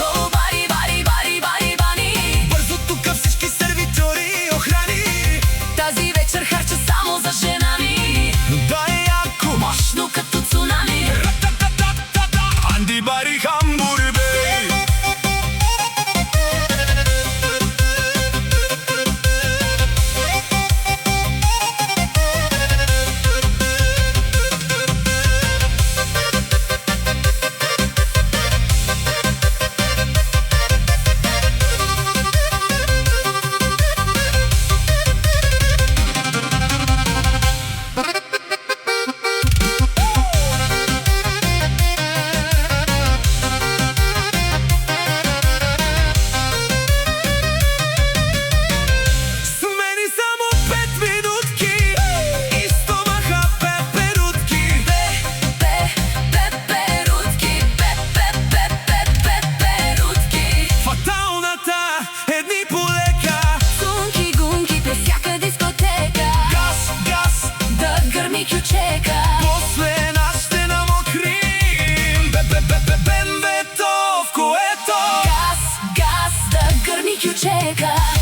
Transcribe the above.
О, бари, бари, бари, бари, бани. Бързо тука всички сервитьори и охрани. Тази вечер харча само за жена ми. Да е яко, Мощно като цунами. ра-та-та-та-та-та. Анди Бари Хамбург Бей. Смени само 5 минутки и стомаха пеперутки. Пеперутки, пеперутки. Фаталната едни полека. Сунки, гунки през всяка дискотека. Газ, газ, Да гърми кючека. после нас ще намокрим. Бе-бе-бе-бе-бенбето, в което Газ, газ, да гърми кючека.